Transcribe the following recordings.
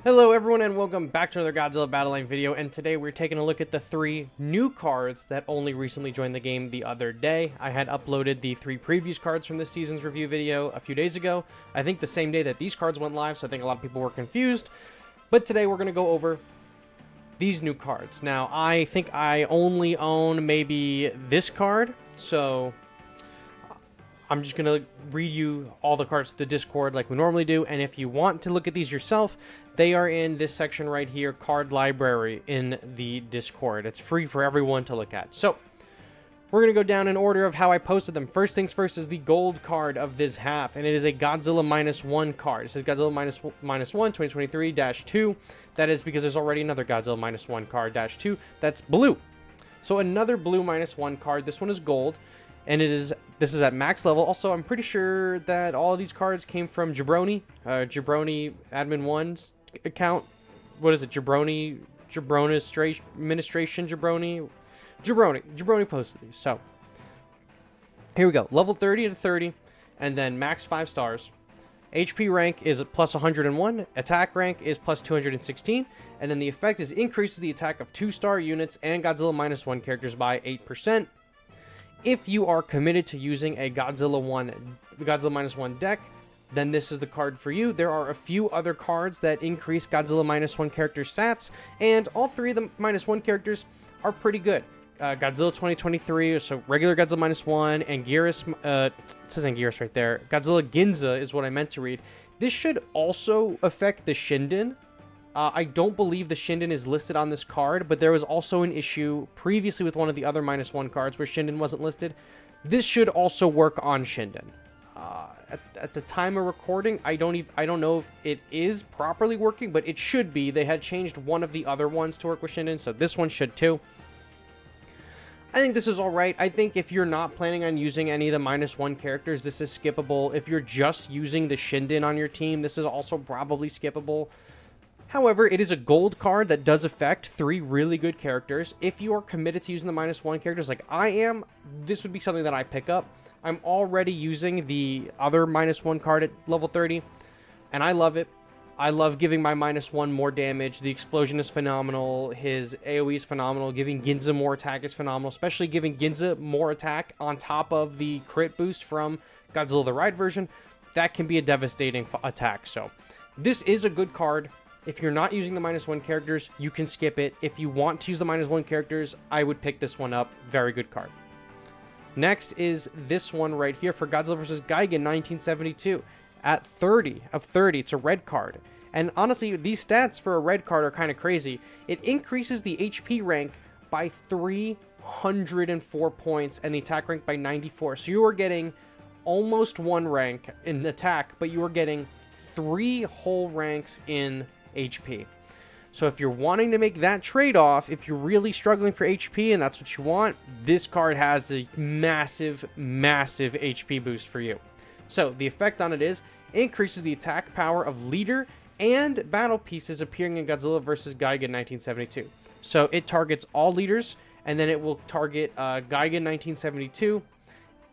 Hello everyone and welcome back to another Godzilla Battle Line video, and today we're taking a look at the 3 new cards that only recently joined the game the other day. I had uploaded the 3 previous cards from this season's review video a few days ago. I think the same day that these cards went live, so I think a lot of people were confused. But today we're going to go over these new cards. Now, I think I only own maybe this card, so I'm just going to read you all the cards to the Discord like we normally do, and if you want to look at these yourself, they are in this section right here, Card Library, in the Discord. It's free for everyone to look at. So, we're going to go down in order of how I posted them. First things first is the gold card of this half, and it is a Godzilla -1 card. It says Godzilla -1 2023-2. That is because there's already another Godzilla -1 card, -2. That's blue. So another blue -1 card. This one is gold. And this is at max level. Also, I'm pretty sure that all of these cards came from Jabroni. Jabroni Admin 1's account. What is it? Jabroni Administration Jabroni posted these. So, here we go. Level 30 to 30. And then max 5 stars. HP rank is plus 101. Attack rank is plus 216. And then the effect is increases the attack of 2-star units and Godzilla -1 characters by 8%. If you are committed to using a Godzilla -1 deck, then this is the card for you. There are a few other cards that increase Godzilla -1 character stats, and all 3 of the -1 characters are pretty good. Godzilla 2023, so regular Godzilla -1, Anguirus, it says Anguirus right there. Godzilla Ginza is what I meant to read. This should also affect the Shinden. I don't believe the Shinden is listed on this card, but there was also an issue previously with one of the other -1 cards where Shinden wasn't listed. This should also work on Shinden. At the time of recording, I don't know if it is properly working, but it should be. They had changed one of the other ones to work with Shinden, so this one should too. I think this is alright. I think if you're not planning on using any of the -1 characters, this is skippable. If you're just using the Shinden on your team, this is also probably skippable. However, it is a gold card that does affect 3 really good characters. If you are committed to using the -1 characters like I am, this would be something that I pick up. I'm already using the other -1 card at level 30, and I love it. I love giving my -1 more damage. The explosion is phenomenal. His AoE is phenomenal. Giving Ginza more attack is phenomenal, especially giving Ginza more attack on top of the crit boost from Godzilla the Ride version. That can be a devastating attack, so this is a good card. If you're not using the -1 characters, you can skip it. If you want to use the -1 characters, I would pick this one up. Very good card. Next is this one right here for Godzilla vs. Gigan 1972. At 30 of 30, it's a red card. And honestly, these stats for a red card are kind of crazy. It increases the HP rank by 304 points and the attack rank by 94. So you are getting almost 1 rank in attack, but you are getting 3 whole ranks in HP. So if you're wanting to make that trade-off, if you're really struggling for HP and that's what you want, this card has a massive, massive HP boost for you. So the effect on it is, increases the attack power of leader and battle pieces appearing in Godzilla vs. Gigan 1972. So it targets all leaders, and then it will target Gigan 1972.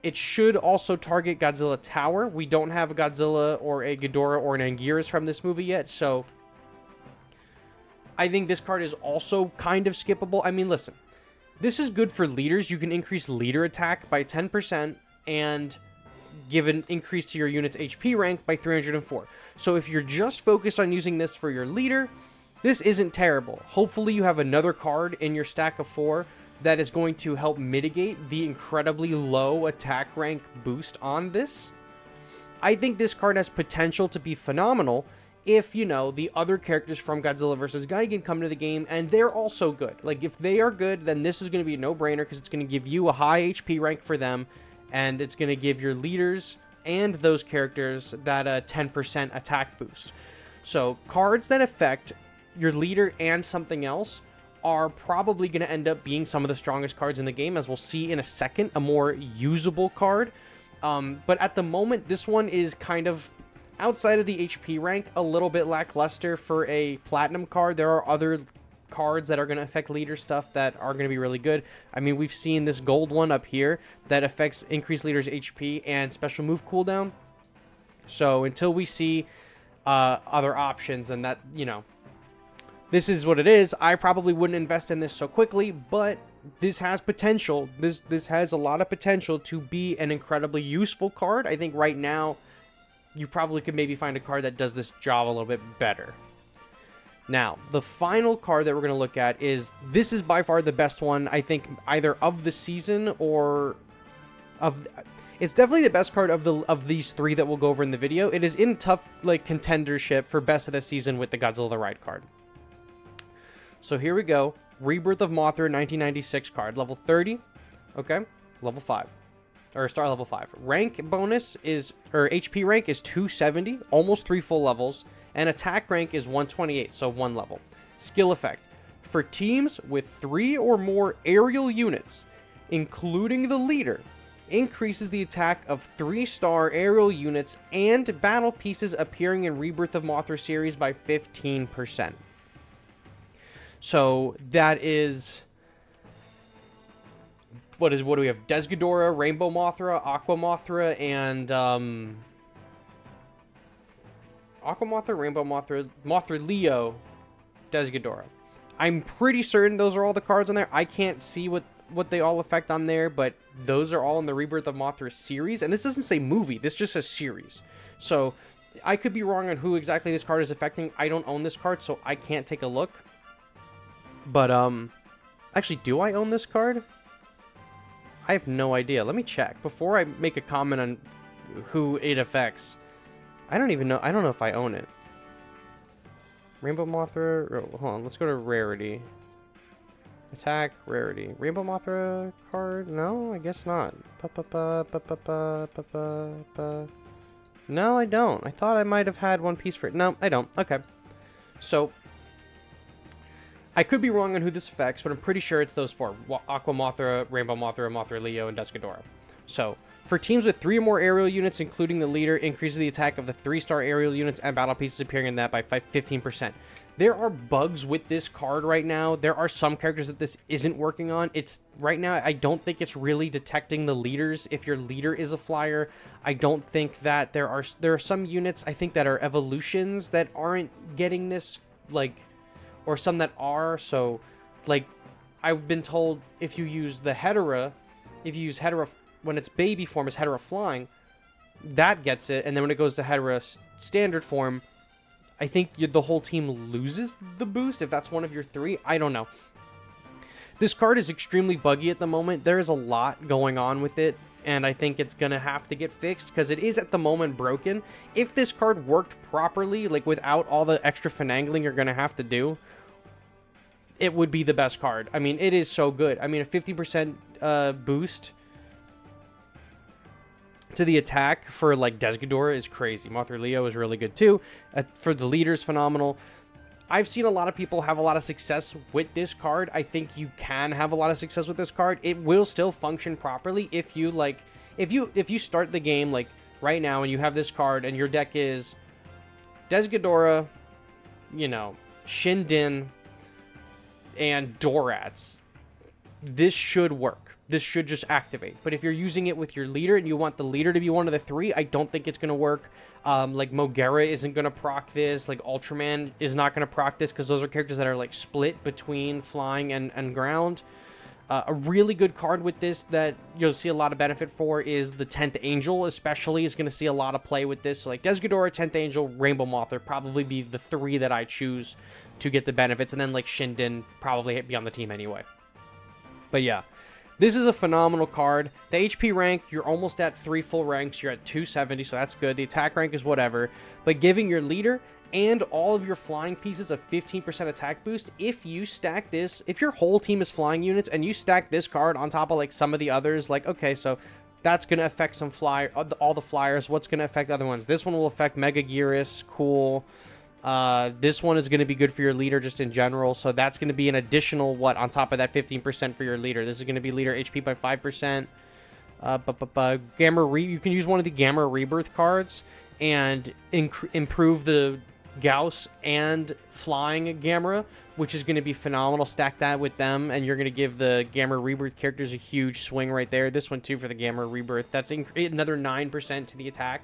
It should also target Godzilla Tower. We don't have a Godzilla or a Ghidorah or an Anguirus from this movie yet, so I think this card is also kind of skippable. I mean, listen, this is good for leaders. You can increase leader attack by 10% and give an increase to your unit's HP rank by 304. So if you're just focused on using this for your leader, this isn't terrible. Hopefully you have another card in your stack of 4 that is going to help mitigate the incredibly low attack rank boost on this. I think this card has potential to be phenomenal if, you know, the other characters from Godzilla vs. Gigan come to the game and they're also good. Like, if they are good, then this is going to be a no-brainer because it's going to give you a high HP rank for them, and it's going to give your leaders and those characters that 10% attack boost. So, cards that affect your leader and something else are probably going to end up being some of the strongest cards in the game, as we'll see in a second, a more usable card. But at the moment, this one is kind of, outside of the HP rank, a little bit lackluster for a platinum card. There are other cards that are going to affect leader stuff that are going to be really good. I mean, we've seen this gold one up here that affects increased leader's HP and special move cooldown. So until we see other options, then that, you know, this is what it is. I probably wouldn't invest in this so quickly, but this has potential. This has a lot of potential to be an incredibly useful card. I think right now, you probably could maybe find a card that does this job a little bit better. Now, the final card that we're going to look at this is by far the best one, I think, either of the season or of... It's definitely the best card of these three that we'll go over in the video. It is in tough, like, contendership for best of the season with the Godzilla the Ride card. So here we go. Rebirth of Mothra 1996 card. Level 30. Okay. Level 5. Or star level 5. Rank bonus is... Or HP rank is 270. Almost 3 full levels. And attack rank is 128, so 1 level. Skill effect. For teams with 3 or more aerial units, including the leader, increases the attack of 3-star aerial units and battle pieces appearing in Rebirth of Mothra series by 15%. So that is... What do we have? Desghidorah, Rainbow Mothra, Aqua Mothra, and... Aqua Mothra, Rainbow Mothra, Mothra Leo, Desghidorah. I'm pretty certain those are all the cards on there. I can't see what they all affect on there, but those are all in the Rebirth of Mothra series. And this doesn't say movie. This just says series. So I could be wrong on who exactly this card is affecting. I don't own this card, so I can't take a look. But, actually, do I own this card? I have no idea. Let me check before I make a comment on who it affects. I don't even know. I don't know if I own it. Rainbow Mothra. Oh, hold on. Let's go to rarity. Attack, rarity. Rainbow Mothra card? No, I guess not. No, I don't. I thought I might have had one piece for it. No, I don't. Okay. So, I could be wrong on who this affects, but I'm pretty sure it's those 4. Aqua Mothra, Rainbow Mothra, Mothra Leo, and Desghidorah. So, for teams with 3 or more aerial units, including the leader, increases the attack of the 3-star aerial units and battle pieces appearing in that by 15%. There are bugs with this card right now. There are some characters that this isn't working on. It's right now, I don't think it's really detecting the leaders. If your leader is a flyer, I don't think that there are some units, I think, that are evolutions that aren't getting this, like, or some that are. So, like, I've been told if you use the Hetera, when its baby form is Hetera Flying, that gets it, and then when it goes to Hetera Standard form, I think the whole team loses the boost, if that's one of your 3. I don't know. This card is extremely buggy at the moment. There is a lot going on with it, and I think it's going to have to get fixed, because it is at the moment broken. If this card worked properly, like without all the extra finagling you're going to have to do, it would be the best card. I mean, it is so good. I mean, a 50% boost to the attack for, like, Desghidorah is crazy. Mothra Leo is really good, too. For the leaders, phenomenal. I've seen a lot of people have a lot of success with this card. I think you can have a lot of success with this card. It will still function properly if you, like... If you start the game, like, right now, and you have this card, and your deck is Desghidorah, you know, Shindin, and Dorats, this should work. This should just activate. But if you're using it with your leader and you want the leader to be one of the 3, I don't think it's going to work. Like, Mogera isn't going to proc this. Like, Ultraman is not going to proc this, because those are characters that are, like, split between flying and ground. A really good card with this that you'll see a lot of benefit for is the 10th Angel, especially, is going to see a lot of play with this. So, like, Desghidorah, 10th Angel, Rainbow Mothra probably be the 3 that I choose to get the benefits. And then, like, Shindin probably be on the team anyway. But, yeah. This is a phenomenal card. The HP rank, you're almost at 3 full ranks. You're at 270, so that's good. The attack rank is whatever. But giving your leader and all of your flying pieces a 15% attack boost, if you stack this, if your whole team is flying units and you stack this card on top of, like, some of the others, like, okay, so that's going to affect some all the flyers. What's going to affect other ones? This one will affect Mega Gearus. Cool. This one is going to be good for your leader just in general. So that's going to be an additional, on top of that 15% for your leader. This is going to be leader HP by 5%. You can use one of the Gamma Rebirth cards and improve the Gauss and Flying Gamma, which is going to be phenomenal. Stack that with them, and you're going to give the Gamma Rebirth characters a huge swing right there. This one, too, for the Gamma Rebirth. That's another 9% to the attack.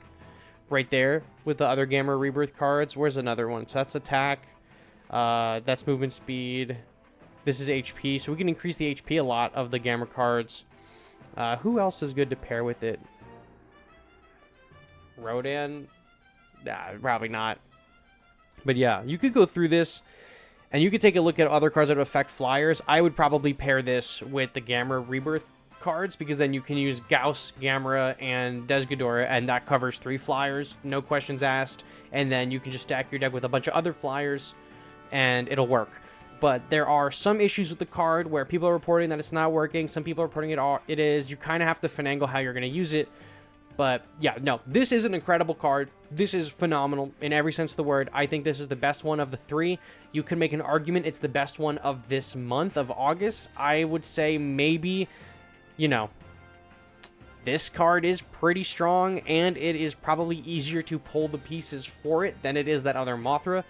Right there with the other Gamma Rebirth cards. Where's another one? So that's attack. That's movement speed. This is HP, so we can increase the HP a lot of the Gamma cards. Who else is good to pair with it? Rodan? Nah, probably not. But yeah, you could go through this, and you could take a look at other cards that affect flyers. I would probably pair this with the Gamma Rebirth cards, because then you can use Gauss, Gamera, and Desghidorah, and that covers 3 flyers, no questions asked. And then you can just stack your deck with a bunch of other flyers, and it'll work. But there are some issues with the card where people are reporting that it's not working. Some people are reporting it is. You kind of have to finagle how you're going to use it. But yeah, no, this is an incredible card. This is phenomenal in every sense of the word. I think this is the best one of the 3. You can make an argument it's the best one of this month of August. I would say maybe, you know, this card is pretty strong, and it is probably easier to pull the pieces for it than it is that other Mothra.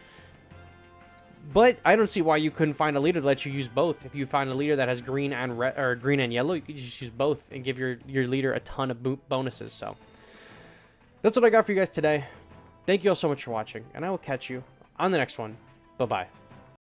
But I don't see why you couldn't find a leader that lets you use both. If you find a leader that has green and red, or green and yellow, you could just use both and give your leader a ton of bonuses. So that's what I got for you guys today. Thank you all so much for watching, and I will catch you on the next one. Bye-bye.